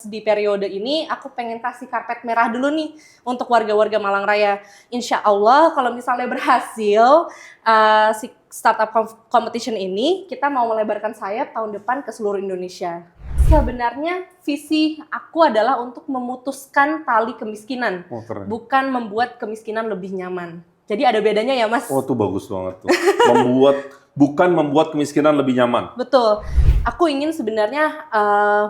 Di periode ini aku pengen kasih karpet merah dulu nih untuk warga-warga Malang Raya. Insya Allah kalau misalnya berhasil si startup competition ini, kita mau melebarkan sayap tahun depan ke seluruh Indonesia. Sebenarnya visi aku adalah untuk memutuskan tali kemiskinan, bukan membuat kemiskinan lebih nyaman. Jadi ada bedanya ya, Mas? Oh, tuh bagus banget tuh. Bukan membuat kemiskinan lebih nyaman. Betul. Aku ingin sebenarnya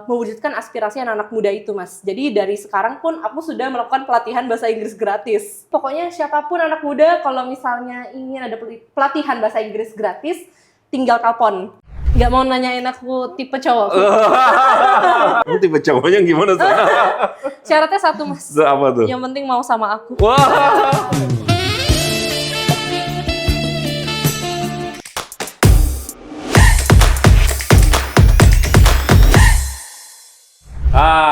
mewujudkan aspirasi anak-anak muda itu, Mas. Jadi dari sekarang pun aku sudah melakukan pelatihan bahasa Inggris gratis. Pokoknya siapapun anak muda kalau misalnya ingin ada pelatihan bahasa Inggris gratis, tinggal telepon. Nggak mau nanyain aku tipe cowok. Kamu tipe cowoknya gimana sih? Syaratnya satu, Mas. Apa tuh? Yang penting mau sama aku. Wah.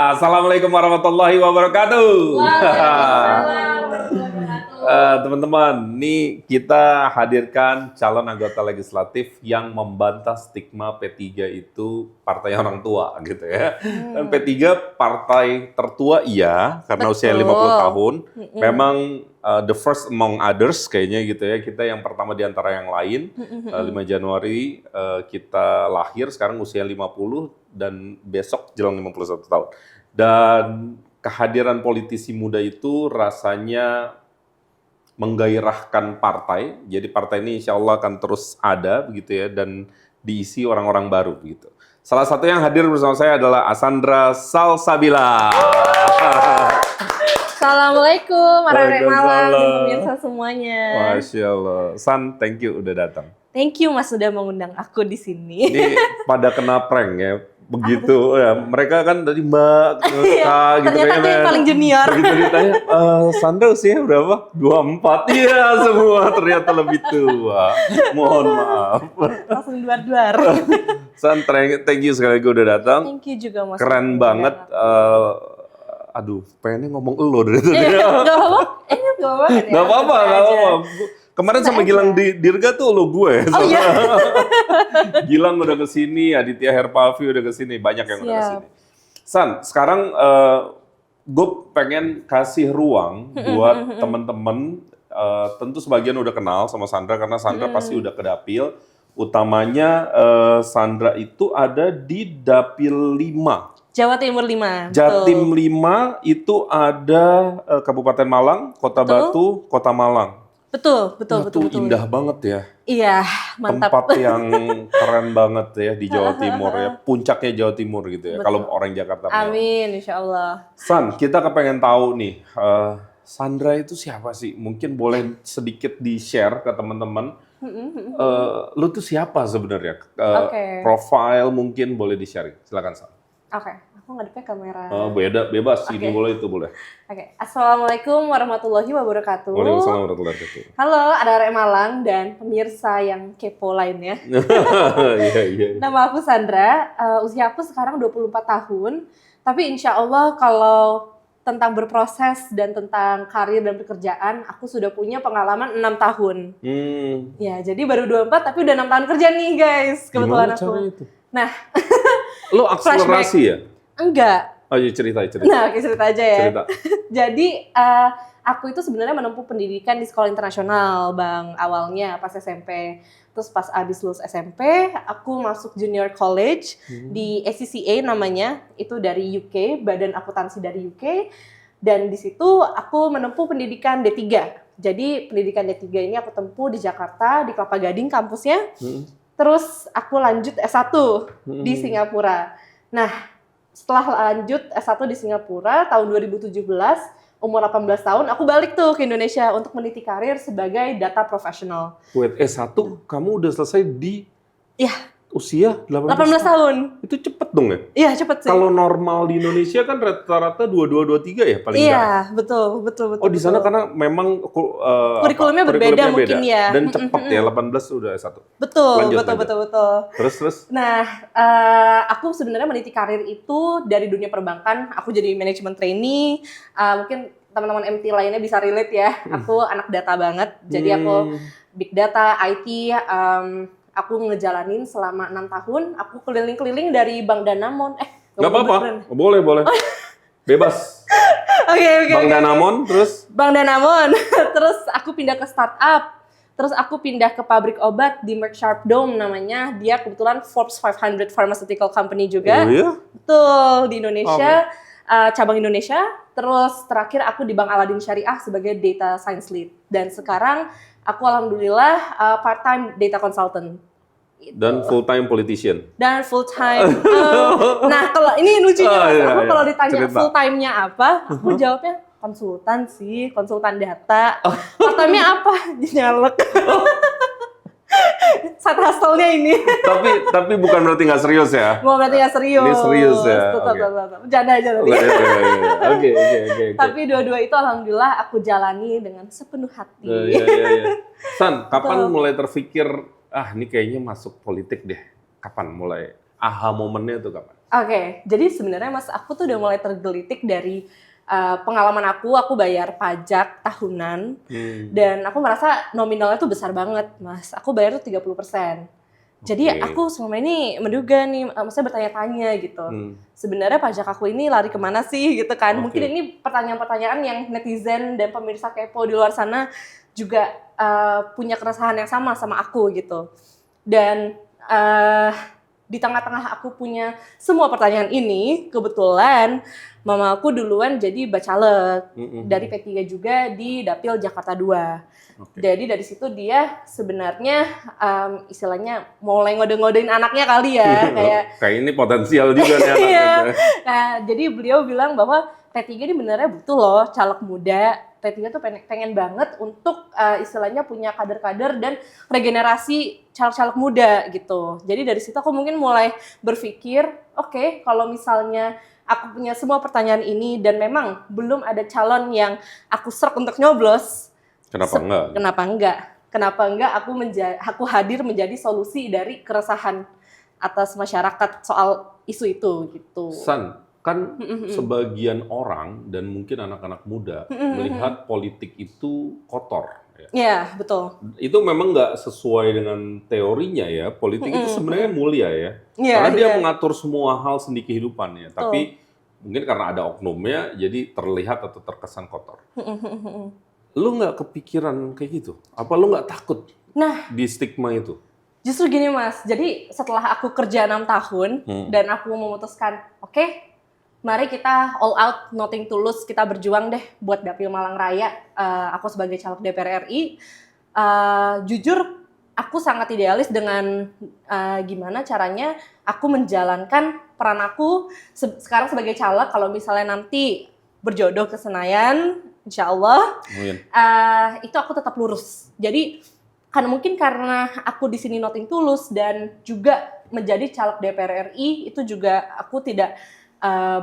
Assalamualaikum warahmatullahi wabarakatuh. Teman-teman, nih kita hadirkan calon anggota legislatif yang membantah stigma P3 itu partai orang tua gitu ya. Dan P3 partai tertua iya, karena usia 50 tahun. Memang the first among others kayaknya gitu ya. Kita yang pertama di antara yang lain. 5 Januari kita lahir, sekarang usia 50 dan besok jelang 51 tahun. Dan kehadiran politisi muda itu rasanya menggairahkan partai. Jadi partai ini insya Allah akan terus ada begitu ya, dan diisi orang-orang baru begitu. Salah satu yang hadir bersama saya adalah Asandra Salsabila. Assalamualaikum warahmatullahi wabarakatuh, pemirsa semuanya. Masya Allah. San, thank you udah datang. Thank you Mas sudah mengundang aku di sini. Ini pada kena prank ya. Begitu ya, mereka kan dari Mbak ke Kak gitu ternyata kan. dia yang paling junior. Begitu ditanya, Sandra usianya berapa? 24. Iya, semua ternyata lebih tua. Mohon maaf. Langsung duar-duar. San, thank you sekali lagi udah datang. Thank you juga Mas. Keren banget. Aduh, pengennya ngomong elo dari tadi. Gak apa-apa. Gak apa-apa. Gak apa-apa, gak apa-apa. Kemarin sama Gilang Dirga tuh lo gue. Oh iya. Gilang udah kesini, Aditya Herpavi udah kesini, banyak yang udah kesini. San, sekarang gue pengen kasih ruang buat temen-temen. Tentu sebagian udah kenal sama Sandra karena Sandra pasti udah ke Dapil. Utamanya Sandra itu ada di Dapil 5. Jawa Timur 5. Jatim 5 itu ada Kabupaten Malang, Kota Batu, Kota Malang. Betul. Indah banget ya. Iya, mantap. Tempat yang keren banget ya di Jawa Timur ya. Puncaknya Jawa Timur gitu ya. Kalau orang Jakarta. Amin, insya Allah. San, kita kepengen tahu nih, Sandra itu siapa sih? Mungkin boleh sedikit di-share ke teman-teman. Lu tuh siapa sebenarnya? Profile mungkin boleh di-share. Silakan, San. Oke. Aku ngadepnya kamera. Bebas. Ini boleh, itu boleh. Oke. Assalamualaikum warahmatullahi wabarakatuh. Waalaikumsalam warahmatullahi wabarakatuh. Halo, anak-anak Malang dan pemirsa yang kepo lainnya. Iya. Nama aku Sandra, usia aku sekarang 24 tahun. Tapi insya Allah kalau tentang berproses dan tentang karir dan pekerjaan, aku sudah punya pengalaman 6 tahun. Ya, jadi baru 24 tapi udah 6 tahun kerja nih guys. Kebetulan aku. Itu? Nah, lo akselerasi ya? Enggak. Oh iya, cerita. Nah, cerita aja ya. Cerita. Jadi, aku itu sebenarnya menempuh pendidikan di sekolah internasional, Bang, awalnya pas SMP. Terus pas abis lulus SMP, aku masuk junior college di ACCA namanya, itu dari UK, Badan Akuntansi dari UK. Dan di situ aku menempuh pendidikan D3. Jadi, pendidikan D3 ini aku tempuh di Jakarta, di Kelapa Gading kampusnya. Terus aku lanjut S1 di Singapura. Nah, setelah lanjut S1 di Singapura tahun 2017, umur 18 tahun, aku balik tuh ke Indonesia untuk meniti karir sebagai data professional. Wait, S1 kamu udah selesai di usia 18 tahun. Itu cepet dong ya? Iya, cepet sih. Kalau normal di Indonesia kan rata-rata 22-23 ya paling Iya, enggak? betul. Oh, di sana karena memang kurikulumnya berbeda mungkin ya. Dan cepet ya, 18 udah S1. Betul. Terus. Nah, aku sebenarnya meniti karir itu dari dunia perbankan. Aku jadi manajemen trainee. Mungkin teman-teman MT lainnya bisa relate ya. Aku anak data banget. Jadi aku big data, IT. Aku ngejalanin selama 6 tahun. Aku keliling-keliling dari Bank Danamon. Nggak apa-apa, boleh, boleh. Bebas. Oke. Bang Danamon, terus? Bang Danamon, terus aku pindah ke startup. Terus aku pindah ke pabrik obat di Merck Sharp Dome namanya. Dia kebetulan Forbes 500 Pharmaceutical Company juga. Oh iya? Betul, di Indonesia, cabang Indonesia. Terus terakhir aku di Bank Aladin Syariah sebagai Data Science Lead. Dan sekarang aku alhamdulillah part-time data consultant. Dan full-time politician? Dan full-time. Nah, kalau ini lucunya, aku kalau ditanya full-time-nya apa, aku jawabnya konsultan sih, konsultan data. Part-time-nya apa? Nyalek. Side hustle-nya ini. Tapi bukan berarti nggak serius ya? Mau berarti nggak serius. Ini serius ya? Tetap. Bercanda aja tadi. Oke. Tapi dua-dua itu alhamdulillah aku jalani dengan sepenuh hati. Iya. San, kapan mulai terpikir, ini kayaknya masuk politik deh? Kapan mulai? Aha momennya itu kapan? Oke, jadi sebenarnya Mas, aku tuh udah mulai tergelitik dari pengalaman aku bayar pajak tahunan dan aku merasa nominalnya tuh besar banget, Mas. Aku bayar tuh 30%. Jadi aku selama ini menduga nih, maksudnya bertanya-tanya gitu. Sebenarnya pajak aku ini lari kemana sih gitu kan? Mungkin ini pertanyaan-pertanyaan yang netizen dan pemirsa kepo di luar sana juga punya keresahan yang sama aku gitu. Dan di tengah-tengah aku punya semua pertanyaan ini, kebetulan mama aku duluan jadi bacalek dari P3 juga di Dapil Jakarta 2. Jadi dari situ dia sebenarnya istilahnya mulai ngode-ngodein anaknya kali ya. Kayak ini potensial juga nih anaknya. Iya. Nah, jadi beliau bilang bahwa P3 ini benernya butuh loh caleg muda. P3 tuh pengen banget untuk istilahnya punya kader-kader dan regenerasi caleg-caleg muda gitu. Jadi dari situ aku mungkin mulai berpikir, oke, kalau misalnya aku punya semua pertanyaan ini dan memang belum ada calon yang aku serk untuk nyoblos. Kenapa enggak? Kenapa enggak aku hadir menjadi solusi dari keresahan atas masyarakat soal isu itu gitu. San, kan sebagian orang dan mungkin anak-anak muda melihat politik itu kotor. Iya, betul. Itu memang nggak sesuai dengan teorinya ya. Politik itu sebenarnya mulia ya. Karena dia mengatur semua hal sendi kehidupannya. Tapi mungkin karena ada oknumnya, jadi terlihat atau terkesan kotor. Lu nggak kepikiran kayak gitu? Apa lu nggak takut di stigma itu? Justru gini Mas, jadi setelah aku kerja 6 tahun dan aku memutuskan, oke, mari kita all out, nothing to lose, kita berjuang deh buat Dapil Malang Raya. Aku sebagai caleg DPR RI, jujur aku sangat idealis dengan gimana caranya aku menjalankan peran aku sekarang sebagai caleg. Kalau misalnya nanti berjodoh ke Senayan, insya Allah, itu aku tetap lurus. Jadi karena aku di sini nothing to lose dan juga menjadi caleg DPR RI, itu juga aku tidak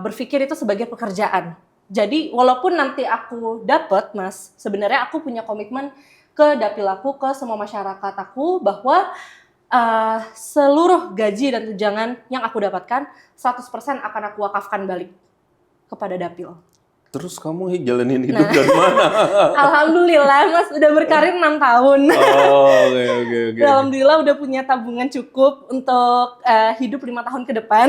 berpikir itu sebagai pekerjaan. Jadi walaupun nanti aku dapat, Mas, sebenarnya aku punya komitmen ke dapil aku, ke semua masyarakat aku bahwa seluruh gaji dan tunjangan yang aku dapatkan 100% akan aku wakafkan balik kepada dapil. Terus kamu jalanin hidup dari mana? Alhamdulillah Mas, udah berkarir 6 tahun. Oke. Alhamdulillah udah punya tabungan cukup untuk hidup 5 tahun ke depan.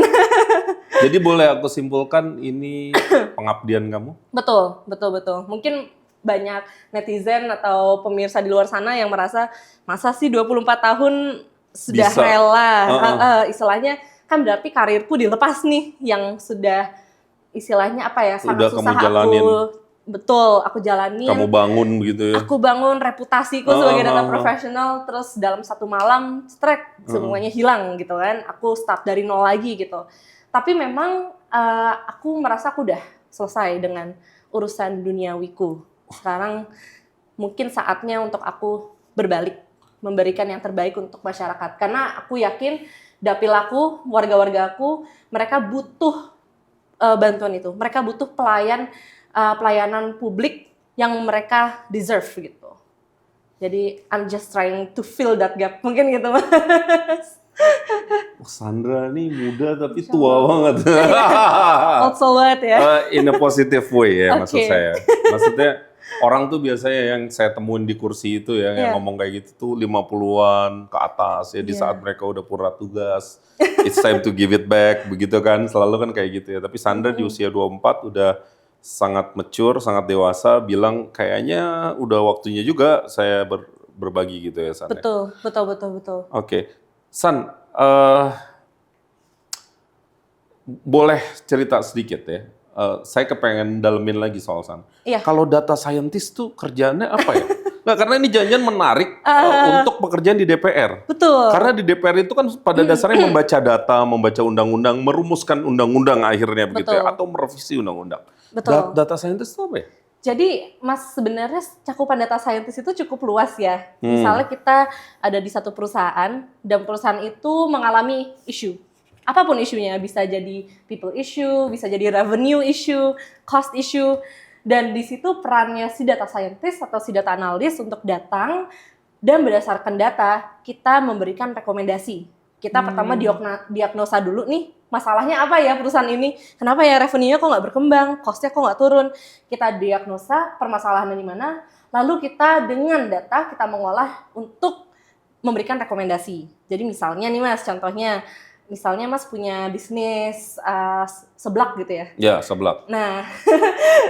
Jadi boleh aku simpulkan ini pengabdian kamu? Betul. Mungkin banyak netizen atau pemirsa di luar sana yang merasa, masa sih 24 tahun sudah bisa rela. Istilahnya kan berarti karirku dilepas nih, yang sudah istilahnya apa ya, sangat susah aku jalanin. Kamu bangun begitu ya? Aku bangun reputasiku sebagai data profesional, terus dalam satu malam, semuanya hilang gitu kan. Aku start dari nol lagi gitu. Tapi memang aku merasa aku udah selesai dengan urusan duniawiku. Sekarang mungkin saatnya untuk aku berbalik, memberikan yang terbaik untuk masyarakat. Karena aku yakin dapil aku, warga-warga aku, mereka butuh bantuan itu. Mereka butuh pelayanan publik yang mereka deserve gitu. Jadi I'm just trying to fill that gap. Mungkin gitu Mas. Sandra nih muda tapi tua banget. Old soul banget ya. In a positive way ya maksud saya. Maksudnya orang tuh biasanya yang saya temuin di kursi itu ya, yang Iya. ngomong kayak gitu tuh 50-an ke atas ya, di Iya. saat mereka udah purna tugas. It's time to give it back, begitu kan, selalu kan kayak gitu ya. Tapi Sandra di usia 24 udah sangat mature, sangat dewasa, bilang kayaknya udah waktunya juga saya berbagi gitu ya, San. Ya? Betul. Oke. San, boleh cerita sedikit ya? Saya kepengen dalemin lagi soal San. Iya. Kalau data scientist tuh kerjaannya apa ya? Nah, karena ini janjian menarik untuk pekerjaan di DPR. Betul. Karena di DPR itu kan pada dasarnya membaca data, membaca undang-undang, merumuskan undang-undang akhirnya begitu ya, Betul. atau merevisi undang-undang. Betul. Data scientist itu apa ya? Jadi, Mas, sebenarnya cakupan data scientist itu cukup luas ya. Misalnya kita ada di satu perusahaan, dan perusahaan itu mengalami isu. Apapun isunya, bisa jadi people issue, bisa jadi revenue issue, cost issue. Dan di situ perannya si data scientist atau si data analis untuk datang dan berdasarkan data, kita memberikan rekomendasi. Kita pertama diagnosa dulu nih, masalahnya apa ya perusahaan ini? Kenapa ya revenue-nya kok nggak berkembang? Cost-nya kok nggak turun? Kita diagnosa permasalahannya di mana, lalu kita dengan data kita mengolah untuk memberikan rekomendasi. Jadi misalnya nih Mas, contohnya, misalnya Mas punya bisnis seblak gitu ya. Ya, seblak. Nah,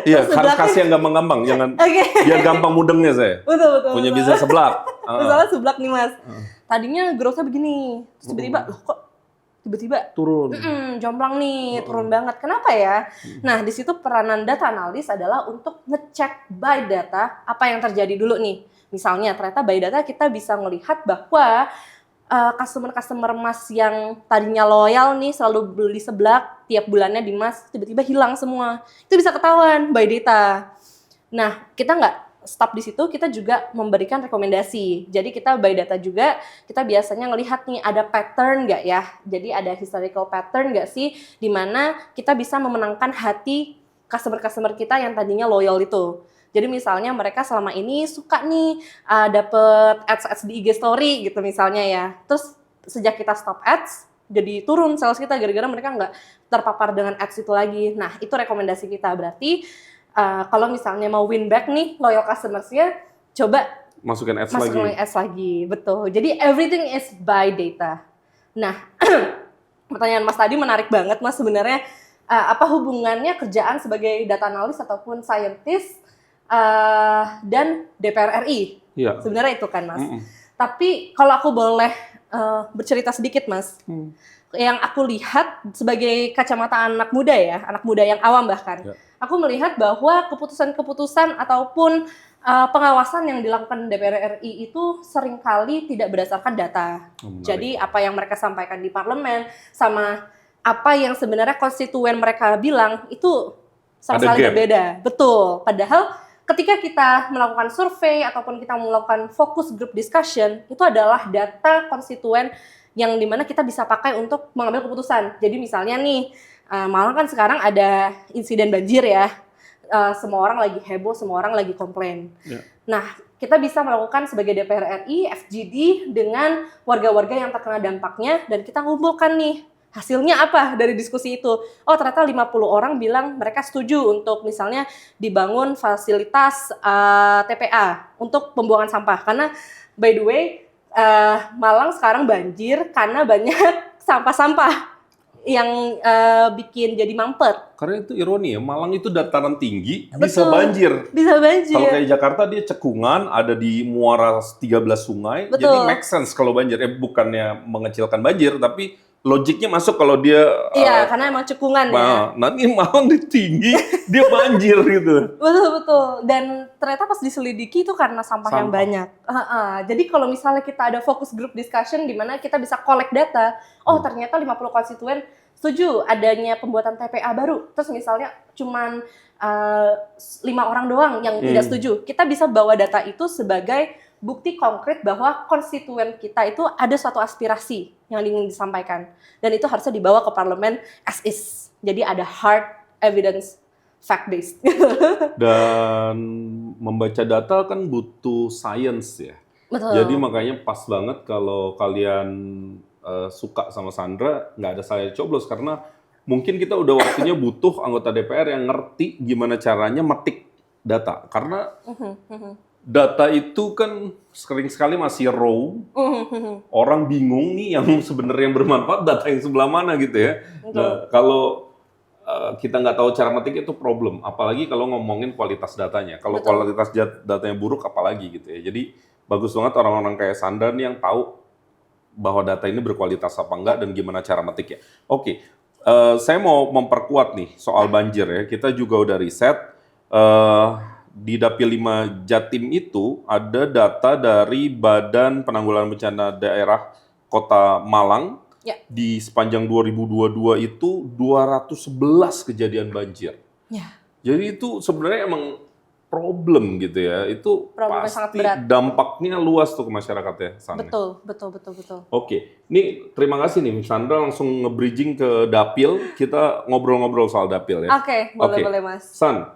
Iya, harus seblak kasih yang gampang-gampang, jangan oke. biar gampang mudengnya saya. Betul. Punya bisnis seblak. Misalnya seblak nih Mas. Tadinya growth-nya begini, terus tiba-tiba, loh kok tiba-tiba Turun. jomplang nih, turun banget. Kenapa ya? Nah, di situ peranan data analis adalah untuk ngecek by data apa yang terjadi dulu nih. Misalnya, ternyata by data kita bisa melihat bahwa customer Mas yang tadinya loyal nih, selalu beli seblak, tiap bulannya di Mas, tiba-tiba hilang semua. Itu bisa ketahuan by data. Nah, kita nggak stop di situ, kita juga memberikan rekomendasi. Jadi kita by data juga, kita biasanya ngelihat nih ada pattern nggak ya. Jadi ada historical pattern nggak sih, di mana kita bisa memenangkan hati customer kita yang tadinya loyal itu. Jadi misalnya mereka selama ini suka nih dapet ads di IG story gitu misalnya ya. Terus sejak kita stop ads, jadi turun sales kita gara-gara mereka nggak terpapar dengan ads itu lagi. Nah, itu rekomendasi kita. Berarti kalau misalnya mau win back nih loyal customers-nya, coba Masukin ads masukin lagi. ads lagi. Betul. Jadi everything is by data. Nah, pertanyaan Mas tadi menarik banget Mas sebenarnya. Apa hubungannya kerjaan sebagai data analis ataupun scientist dan DPR RI? Iya. Sebenarnya itu kan Mas. Tapi kalau aku boleh bercerita sedikit Mas. Yang aku lihat sebagai kacamata anak muda ya, anak muda yang awam bahkan. Ya. Aku melihat bahwa keputusan-keputusan ataupun pengawasan yang dilakukan DPR RI itu seringkali tidak berdasarkan data. Jadi apa yang mereka sampaikan di parlemen sama apa yang sebenarnya konstituen mereka bilang itu sama sekali berbeda. Betul. Padahal ketika kita melakukan survei ataupun kita melakukan focus group discussion, itu adalah data konstituen yang dimana kita bisa pakai untuk mengambil keputusan. Jadi misalnya nih, malah kan sekarang ada insiden banjir ya, semua orang lagi heboh, semua orang lagi komplain. Ya. Nah, kita bisa melakukan sebagai DPR RI, FGD dengan warga-warga yang terkena dampaknya, dan kita ngumpulkan nih, hasilnya apa dari diskusi itu. Oh, ternyata 50 orang bilang mereka setuju untuk misalnya dibangun fasilitas TPA untuk pembuangan sampah. Karena by the way, Malang sekarang banjir karena banyak sampah-sampah yang bikin jadi mampet. Karena itu ironi ya, Malang itu dataran tinggi, Betul. bisa banjir. Bisa banjir. Kalau kayak Jakarta dia cekungan, ada di muara 13 sungai, Betul. jadi make sense kalau banjir. Bukannya mengecilkan banjir, tapi logiknya masuk kalau dia... Iya, karena emang cekungan ya. Nanti Malang di tinggi, dia banjir gitu. Betul. Dan ternyata pas diselidiki itu karena sampah yang banyak. Jadi kalau misalnya kita ada focus group discussion di mana kita bisa collect data, oh ternyata 50 konstituen setuju adanya pembuatan TPA baru. Terus misalnya cuman 5 orang doang yang tidak setuju. Kita bisa bawa data itu sebagai bukti konkret bahwa konstituen kita itu ada suatu aspirasi yang ingin disampaikan. Dan itu harusnya dibawa ke parlemen as is. Jadi ada hard evidence, fact-based. Dan membaca data kan butuh science ya. Betul. Jadi makanya pas banget kalau kalian suka sama Sandra, nggak ada saya coblos. Karena mungkin kita udah waktunya butuh anggota DPR yang ngerti gimana caranya metik data. Karena data itu kan sering sekali masih raw. Orang bingung nih yang sebenarnya yang bermanfaat data yang sebelah mana gitu ya. Nah, kalau kita nggak tahu cara metik itu problem. Apalagi kalau ngomongin kualitas datanya. Kalau kualitas datanya buruk apalagi gitu ya. Jadi bagus banget orang-orang kayak Sandra nih yang tahu bahwa data ini berkualitas apa enggak dan gimana cara metiknya. Oke, saya mau memperkuat nih soal banjir ya. Kita juga udah riset. Di Dapil 5 Jatim itu ada data dari Badan Penanggulangan Bencana Daerah Kota Malang. Di sepanjang 2022 itu 211 kejadian banjir. Jadi itu sebenarnya emang problem gitu ya. Itu Problemnya sangat pasti berat. dampaknya luas tuh ke masyarakat ya. Betul. Oke, ini terima kasih nih Sandra langsung nge-bridging ke Dapil. Kita ngobrol-ngobrol soal Dapil ya. Oke, boleh Mas. San,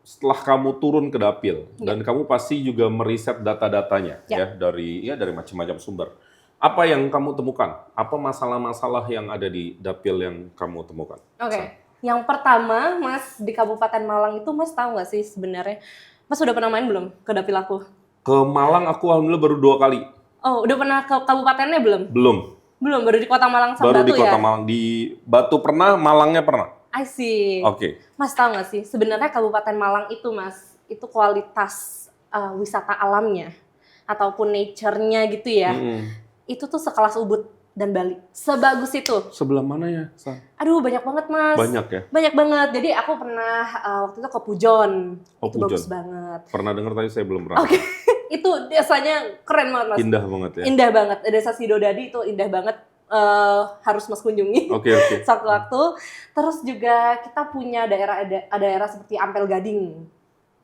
setelah kamu turun ke Dapil dan kamu pasti juga meriset data-datanya ya dari macam-macam sumber. Apa yang kamu temukan? Apa masalah-masalah yang ada di Dapil yang kamu temukan? Oke. Yang pertama, Mas, di Kabupaten Malang itu Mas tahu nggak sih sebenarnya? Mas udah pernah main belum ke Dapil aku? Ke Malang aku alhamdulillah baru 2 kali. Oh, udah pernah ke kabupatennya belum? Belum, baru di Kota Malang sama baru Batu di Kota ya? Malang. Di Batu pernah, Malangnya pernah. I see. Oke. Mas tahu nggak sih, sebenarnya Kabupaten Malang itu Mas, itu kualitas wisata alamnya ataupun nature-nya gitu ya. Itu tuh sekelas Ubud dan Bali. Sebagus itu. Sebelah mana ya, San? Aduh, banyak banget, Mas. Banyak ya? Banyak banget. Jadi aku pernah waktu itu ke Pujon. Itu Pujon. bagus banget. Pernah dengar tapi saya belum pernah. Oke. Itu desanya keren banget, Mas. Indah banget ya? Indah banget. Desa Sidodadi itu indah banget. Harus Mas kunjungi. Oke. Suatu waktu. Terus juga kita punya daerah seperti Ampel Gading.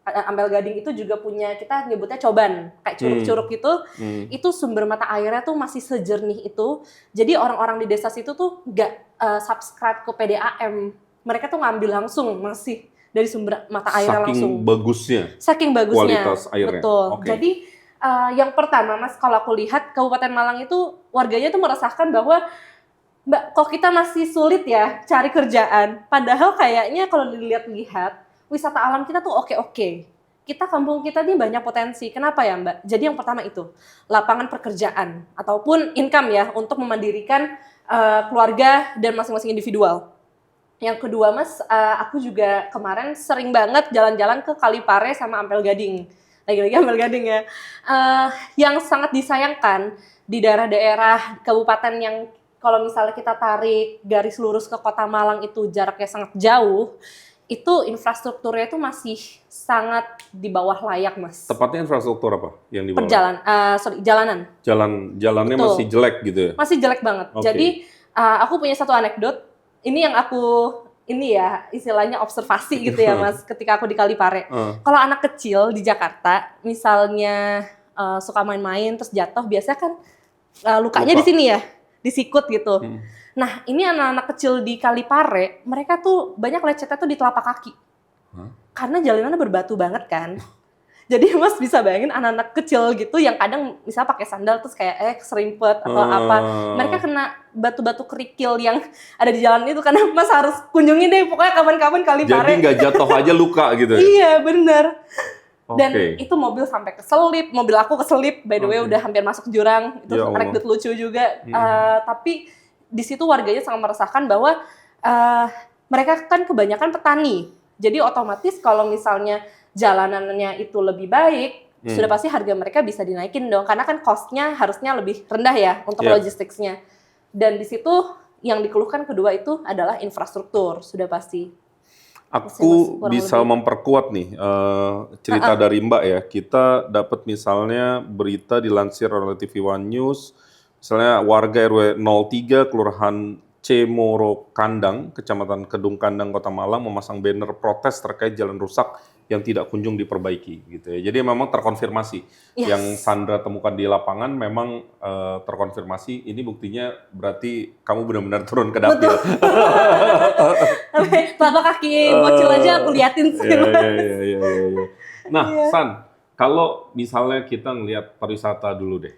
Ampel Gading itu juga punya, kita nyebutnya coban, kayak curug-curug gitu. Itu sumber mata airnya tuh masih sejernih itu. Jadi orang-orang di desa situ tuh nggak subscribe ke PDAM. Mereka tuh ngambil langsung masih dari sumber mata airnya langsung. Saking bagusnya. Kualitas airnya. Betul. Okay. Jadi yang pertama Mas, kalau aku lihat Kabupaten Malang itu warganya tuh merasakan bahwa Mbak, kok kita masih sulit ya cari kerjaan. Padahal kayaknya kalau dilihat-lihat wisata alam kita tuh oke-oke. Kampung kita nih banyak potensi. Kenapa ya Mbak? Jadi yang pertama itu, lapangan pekerjaan ataupun income ya untuk memandirikan keluarga dan masing-masing individual. Yang kedua Mas, aku juga kemarin sering banget jalan-jalan ke Kalipare sama Ampel Gading. Lagi-lagi Ampel Gading ya. Yang sangat disayangkan di daerah-daerah kabupaten yang kalau misalnya kita tarik garis lurus ke Kota Malang itu jaraknya sangat jauh, itu infrastrukturnya itu masih sangat di bawah layak, Mas. Tepatnya infrastruktur apa yang di bawah? Jalanan. Jalannya Betul. masih jelek gitu ya? Masih jelek banget. Okay. Jadi aku punya satu anekdot. Ini yang istilahnya observasi gitu ya, Mas. Ketika aku di Kalipare. Kalau anak kecil di Jakarta, misalnya suka main-main terus jatuh, biasanya kan lukanya di sini ya, di sikut gitu. Nah, ini anak-anak kecil di Kalipare, mereka tuh banyak lecetnya tuh di telapak kaki. Karena jalanannya berbatu banget kan. Jadi Mas bisa bayangin anak-anak kecil gitu yang kadang misalnya pakai sandal terus kayak keserimpet atau apa. Mereka kena batu-batu kerikil yang ada di jalan itu, karena Mas harus kunjungi deh pokoknya kapan-kapan Kalipare. Jadi nggak jatuh aja luka gitu ya? Iya, bener. Dan Okay. itu mobil sampai keselip, mobil aku keselip, by the way udah hampir masuk jurang. Itu anekdot lucu juga. Tapi di situ warganya sangat merasakan bahwa mereka kan kebanyakan petani. Jadi otomatis kalau misalnya jalanannya itu lebih baik, sudah pasti harga mereka bisa dinaikin dong. Karena kan cost-nya harusnya lebih rendah ya untuk logisticsnya. Dan di situ yang dikeluhkan kedua itu adalah infrastruktur, sudah pasti. Aku bisa memperkuat nih cerita dari Mbak ya. Kita dapat misalnya berita dilansir oleh TV One News, misalnya warga RW 03 Kelurahan Cemoro Kandang, Kecamatan Kedung Kandang, Kota Malang memasang banner protes terkait jalan rusak yang tidak kunjung diperbaiki gitu ya. Jadi memang terkonfirmasi yang Sandra temukan di lapangan memang terkonfirmasi. Ini buktinya berarti kamu benar-benar turun ke dapil. Telapak kaki bocil aja aku liatin sih. Iya. Nah, San, kalau misalnya kita ngelihat pariwisata dulu deh.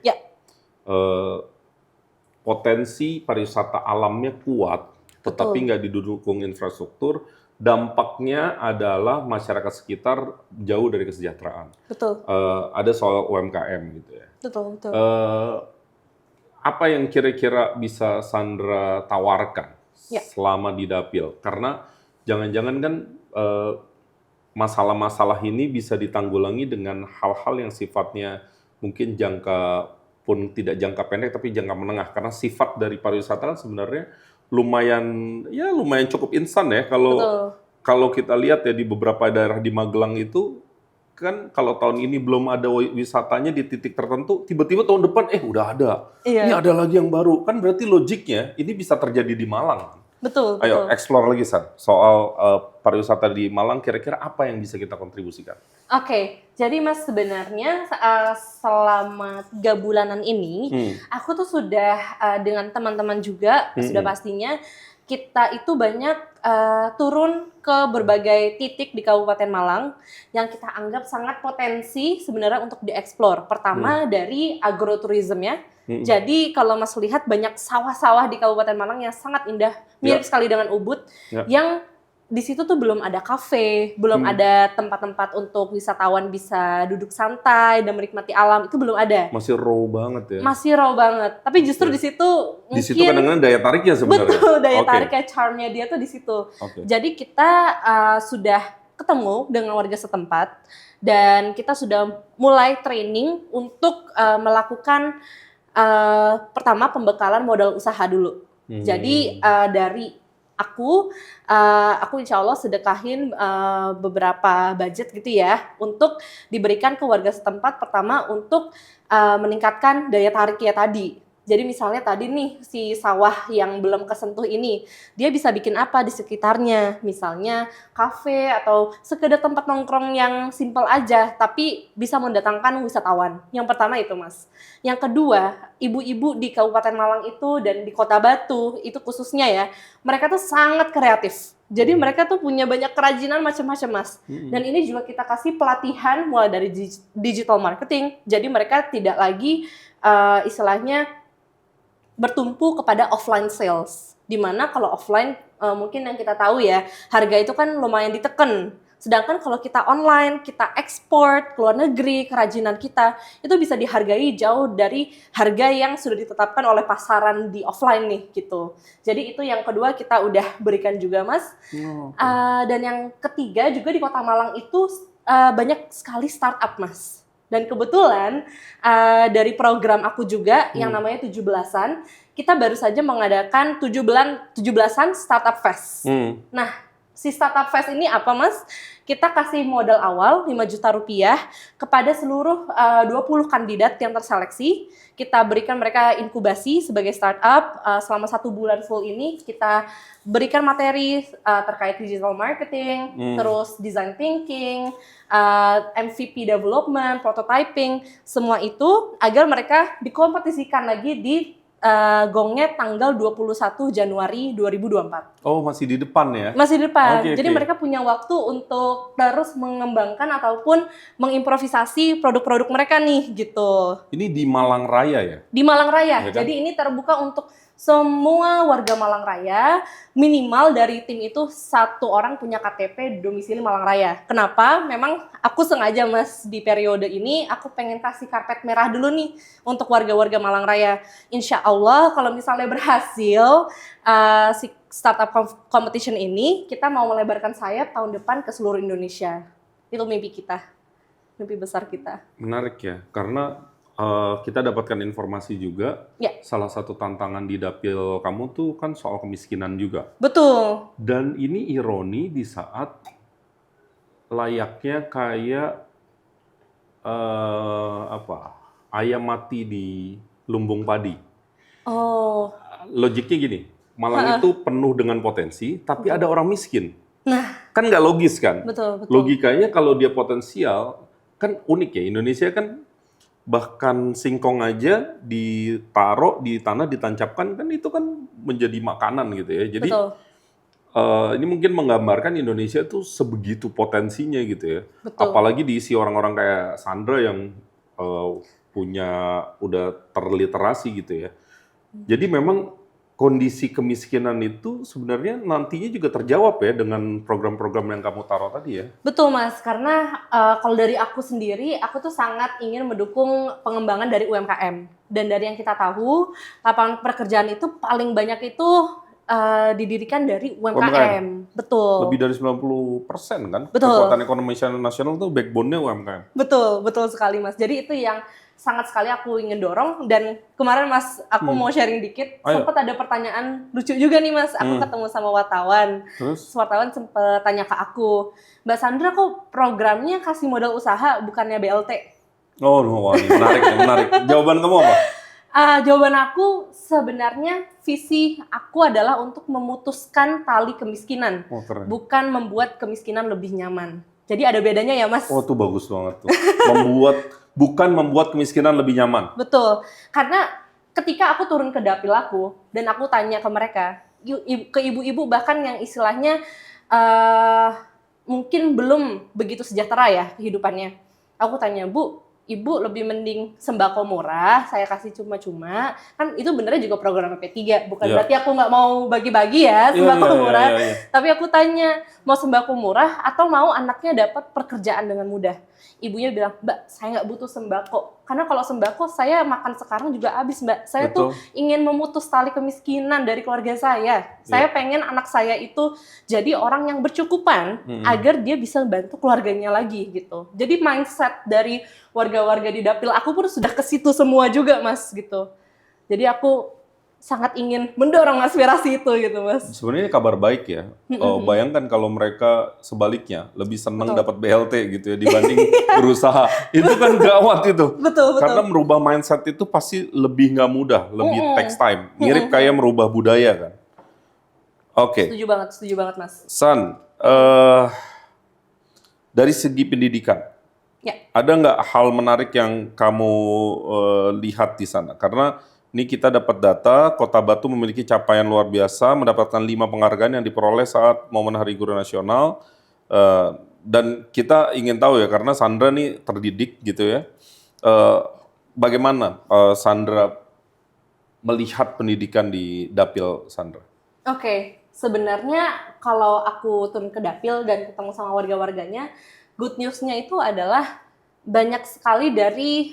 Potensi pariwisata alamnya kuat, tetapi nggak didukung infrastruktur, dampaknya adalah masyarakat sekitar jauh dari kesejahteraan. Betul. Ada soal UMKM gitu ya. Betul, betul. Apa yang kira-kira bisa Sandra tawarkan Ya. selama di Dapil? Karena jangan-jangan kan masalah-masalah ini bisa ditanggulangi dengan hal-hal yang sifatnya mungkin pun tidak jangka pendek tapi jangka menengah. Karena sifat dari pariwisata kan sebenarnya lumayan cukup instan ya. Kalau kita lihat ya di beberapa daerah di Magelang itu kan kalau tahun ini belum ada wisatanya di titik tertentu, tiba-tiba tahun depan udah ada. Iya. Ini ada lagi yang baru. Kan berarti logiknya ini bisa terjadi di Malang. Betul. Ayo explore lagi San, soal pariwisata di Malang, kira-kira apa yang bisa kita kontribusikan? Oke, jadi Mas sebenarnya selama 3 bulanan ini, aku tuh sudah dengan teman-teman juga, sudah pastinya kita itu banyak turun ke berbagai titik di Kabupaten Malang yang kita anggap sangat potensi sebenarnya untuk dieksplor. Pertama dari agroturismnya. Jadi kalau Mas lihat banyak sawah-sawah di Kabupaten Malang yang sangat indah, mirip sekali dengan Ubud, yang di situ tuh belum ada kafe, belum ada tempat-tempat untuk wisatawan bisa duduk santai dan menikmati alam, itu belum ada. Masih raw banget ya? Masih raw banget. Tapi justru di situ mungkin... Di situ kadang-kadang daya tariknya sebenarnya? Betul, daya tariknya, charmnya dia tuh di situ. Jadi kita sudah ketemu dengan warga setempat dan kita sudah mulai training untuk melakukan pertama pembekalan modal usaha dulu. Jadi dari aku insya Allah sedekahin beberapa budget gitu ya untuk diberikan ke warga setempat. Pertama untuk meningkatkan daya tariknya tadi. Jadi misalnya tadi nih si sawah yang belum kesentuh ini, dia bisa bikin apa di sekitarnya? Misalnya kafe atau sekedar tempat nongkrong yang simpel aja, tapi bisa mendatangkan wisatawan. Yang pertama itu Mas. Yang kedua, ibu-ibu di Kabupaten Malang itu dan di Kota Batu itu khususnya ya, mereka tuh sangat kreatif. Jadi mereka tuh punya banyak kerajinan macam-macam Mas. Dan ini juga kita kasih pelatihan mulai dari digital marketing. Jadi mereka tidak lagi istilahnya bertumpu kepada offline sales. Dimana kalau offline mungkin yang kita tahu ya, harga itu kan lumayan diteken. Sedangkan kalau kita online, kita ekspor ke luar negeri, kerajinan kita, itu bisa dihargai jauh dari harga yang sudah ditetapkan oleh pasaran di offline nih gitu. Jadi itu yang kedua kita udah berikan juga Mas. Dan yang ketiga juga di Kota Malang itu banyak sekali startup Mas. Dan kebetulan dari program aku juga yang namanya 17-an, kita baru saja mengadakan 17-an Startup Fest. Nah, si Startup Fest ini apa Mas? Kita kasih modal awal 5 juta rupiah kepada seluruh 20 kandidat yang terseleksi. Kita berikan mereka inkubasi sebagai startup selama 1 bulan full ini. Kita berikan materi terkait digital marketing, terus design thinking, MVP development, prototyping, semua itu agar mereka dikompetisikan lagi di gongnya tanggal 21 Januari 2024. Oh, masih di depan ya? Masih di depan. Jadi mereka punya waktu untuk terus mengembangkan ataupun mengimprovisasi produk-produk mereka nih gitu. Ini di Malang Raya ya? Di Malang Raya. Ya kan? Jadi ini terbuka untuk semua warga Malang Raya, minimal dari tim itu 1 orang punya KTP domisili Malang Raya. Kenapa? Memang aku sengaja Mas di periode ini aku pengen kasih karpet merah dulu nih untuk warga-warga Malang Raya. Insya Allah kalau misalnya berhasil si startup competition ini, kita mau melebarkan sayap tahun depan ke seluruh Indonesia. Itu mimpi kita, mimpi besar kita. Menarik ya, karena kita dapatkan informasi juga, salah satu tantangan di dapil kamu tuh kan soal kemiskinan juga. Betul. Dan ini ironi di saat layaknya kayak ayam mati di lumbung padi. Oh. Logiknya gini, Malang itu penuh dengan potensi, tapi ada orang miskin. Nah, kan nggak logis kan? Betul. Logikanya kalau dia potensial, kan unik ya, Indonesia kan bahkan singkong aja ditaruh di tanah, ditancapkan, kan itu kan menjadi makanan gitu ya. Jadi ini mungkin menggambarkan Indonesia tuh sebegitu potensinya gitu ya. Betul. Apalagi diisi orang-orang kayak Sandra yang udah terliterasi gitu ya. Jadi memang kondisi kemiskinan itu sebenarnya nantinya juga terjawab ya dengan program-program yang kamu taruh tadi ya? Betul Mas, karena kalau dari aku sendiri, aku tuh sangat ingin mendukung pengembangan dari UMKM. Dan dari yang kita tahu, lapangan pekerjaan itu paling banyak itu didirikan dari UMKM. Betul. Lebih dari 90% kan? Betul. Kekuatan ekonomi nasional tuh backbone-nya UMKM. Betul, betul sekali Mas. Jadi itu yang sangat sekali aku ingin dorong, dan kemarin Mas, aku mau sharing dikit. Sempat ada pertanyaan lucu juga nih Mas, aku ketemu sama wartawan. Terus? Wartawan sempat tanya ke aku, Mbak Sandra kok programnya kasih modal usaha bukannya BLT? Oh, wah, menarik, menarik. Jawaban kamu apa? Jawaban aku sebenarnya visi aku adalah untuk memutuskan tali kemiskinan, bukan membuat kemiskinan lebih nyaman. Jadi ada bedanya ya Mas? Oh, tuh bagus banget tuh. Bukan membuat kemiskinan lebih nyaman. Betul, karena ketika aku turun ke dapil aku dan aku tanya ke mereka, ke ibu-ibu bahkan yang istilahnya mungkin belum begitu sejahtera ya kehidupannya. Aku tanya, Bu, Ibu lebih mending sembako murah, saya kasih cuma-cuma, kan itu benernya juga program P3, bukan berarti aku nggak mau bagi-bagi ya sembako murah, tapi aku tanya, mau sembako murah atau mau anaknya dapat pekerjaan dengan mudah? Ibunya bilang, Mbak, saya nggak butuh sembako, karena kalau sembako saya makan sekarang juga habis Mbak, saya tuh ingin memutus tali kemiskinan dari keluarga saya pengen anak saya itu jadi orang yang bercukupan, agar dia bisa bantu keluarganya lagi gitu. Jadi mindset dari warga-warga di dapil aku pun sudah ke situ semua juga Mas gitu. Jadi aku sangat ingin mendorong aspirasi itu gitu Mas. Sebenarnya kabar baik ya. Bayangkan kalau mereka sebaliknya lebih senang dapat BLT gitu ya dibanding berusaha. Itu kan gawat itu. Betul. Karena merubah mindset itu pasti lebih nggak mudah, lebih takes time. Mirip kayak merubah budaya kan. Oke. Setuju banget Mas. San, dari segi pendidikan, ada nggak hal menarik yang kamu lihat di sana? Karena ini kita dapat data, Kota Batu memiliki capaian luar biasa, mendapatkan 5 penghargaan yang diperoleh saat momen Hari Guru Nasional. Dan kita ingin tahu ya, karena Sandra nih terdidik gitu ya. Bagaimana Sandra melihat pendidikan di Dapil Sandra? Oke, sebenarnya kalau aku turun ke Dapil dan ketemu sama warga-warganya, good news-nya itu adalah banyak sekali dari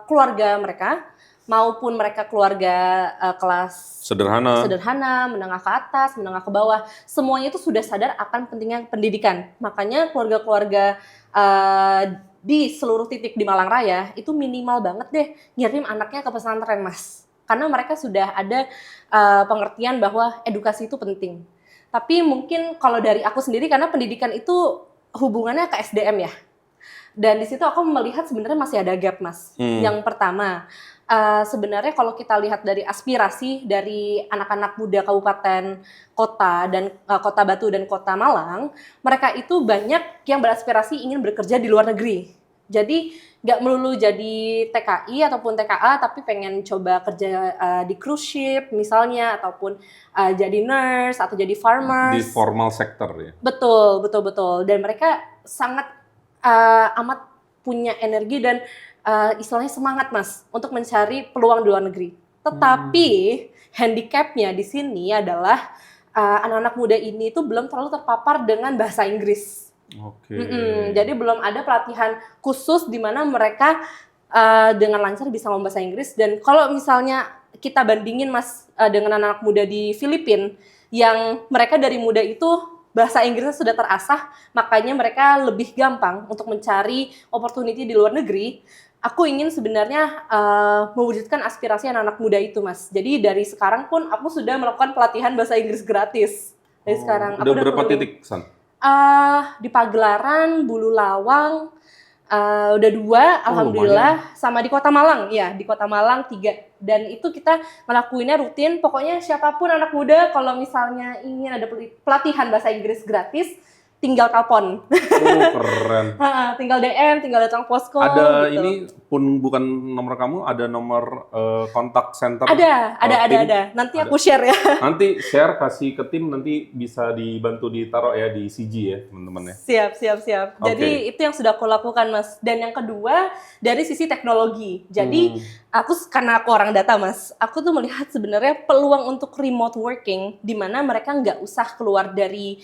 keluarga mereka, maupun mereka keluarga kelas sederhana, menengah ke atas, menengah ke bawah, semuanya itu sudah sadar akan pentingnya pendidikan. Makanya keluarga-keluarga di seluruh titik di Malang Raya itu minimal banget deh ngirim anaknya ke pesantren Mas. Karena mereka sudah ada pengertian bahwa edukasi itu penting. Tapi mungkin kalau dari aku sendiri, karena pendidikan itu hubungannya ke SDM ya. Dan di situ aku melihat sebenarnya masih ada gap Mas. Yang pertama, sebenarnya kalau kita lihat dari aspirasi dari anak-anak muda kabupaten kota dan Kota Batu dan Kota Malang, mereka itu banyak yang beraspirasi ingin bekerja di luar negeri. Jadi nggak melulu jadi TKI ataupun TKA, tapi pengen coba kerja di cruise ship misalnya, ataupun jadi nurse atau jadi farmers. Di formal sector ya? Betul. Dan mereka sangat amat punya energi dan istilahnya semangat Mas untuk mencari peluang di luar negeri. Tetapi handicapnya di sini adalah anak-anak muda ini itu belum terlalu terpapar dengan bahasa Inggris. Jadi belum ada pelatihan khusus di mana mereka dengan lancar bisa ngomong bahasa Inggris. Dan kalau misalnya kita bandingin Mas dengan anak-anak muda di Filipina, yang mereka dari muda itu bahasa Inggrisnya sudah terasah, makanya mereka lebih gampang untuk mencari opportunity di luar negeri. Aku ingin sebenarnya mewujudkan aspirasi anak-anak muda itu Mas. Jadi dari sekarang pun aku sudah melakukan pelatihan bahasa Inggris gratis. Dari sekarang. Udah berapa titik, San? Di Pagelaran, Bulu Lawang, udah 2, alhamdulillah, sama di Kota Malang, ya di Kota Malang 3. Dan itu kita ngelakuinnya rutin. Pokoknya siapapun anak muda kalau misalnya ingin ada pelatihan bahasa Inggris gratis, tinggal telepon. Oh, keren. Tinggal DM, tinggal datang posko Ada gitu. ini pun bukan nomor kamu, ada nomor kontak center? Ada. tim? Nanti Ada. aku share ya. Nanti share, kasih ke tim, nanti bisa dibantu ditaruh ya di CG ya, teman-teman ya. Siap. Jadi itu yang sudah aku lakukan, Mas. Dan yang kedua, dari sisi teknologi. Jadi karena aku orang data, Mas, aku tuh melihat sebenarnya peluang untuk remote working di mana mereka nggak usah keluar dari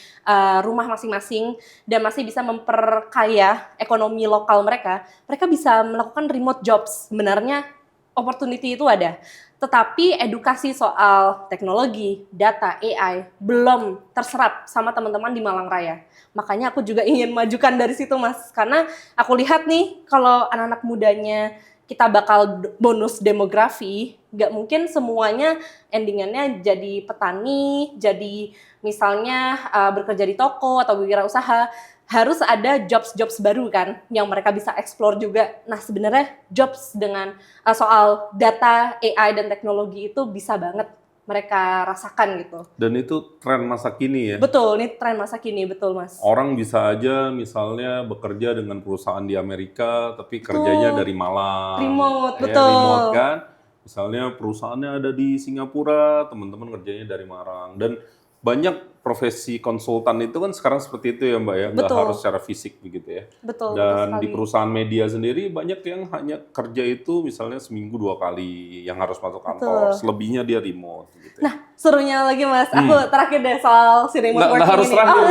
rumah masing-masing dan masih bisa memperkaya ekonomi lokal mereka. Mereka bisa melakukan remote jobs. Sebenarnya opportunity itu ada. Tetapi edukasi soal teknologi, data, AI belum terserap sama teman-teman di Malang Raya. Makanya aku juga ingin majukan dari situ, Mas. Karena aku lihat nih, kalau anak-anak mudanya kita bakal bonus demografi, nggak mungkin semuanya endingannya jadi petani, jadi misalnya bekerja di toko atau wirausaha. Harus ada jobs baru kan yang mereka bisa explore juga. Nah, sebenarnya jobs dengan soal data, AI dan teknologi itu bisa banget mereka rasakan gitu. Dan itu tren masa kini ya. Betul, ini tren masa kini, betul Mas. Orang bisa aja misalnya bekerja dengan perusahaan di Amerika, tapi kerjanya dari Malang. Remote, Ya, betul. remote kan. Misalnya perusahaannya ada di Singapura, teman-teman kerjanya dari Malang. Dan banyak profesi konsultan itu kan sekarang seperti itu ya Mbak ya, nggak Betul. harus secara fisik begitu ya. Betul Dan sekali. di perusahaan media sendiri banyak yang hanya kerja itu misalnya seminggu 2 kali yang harus masuk kantor, selebihnya dia remote gitu ya. Nah, serunya lagi Mas, aku terakhir deh soal si remote Nggak working harus ini. terakhir,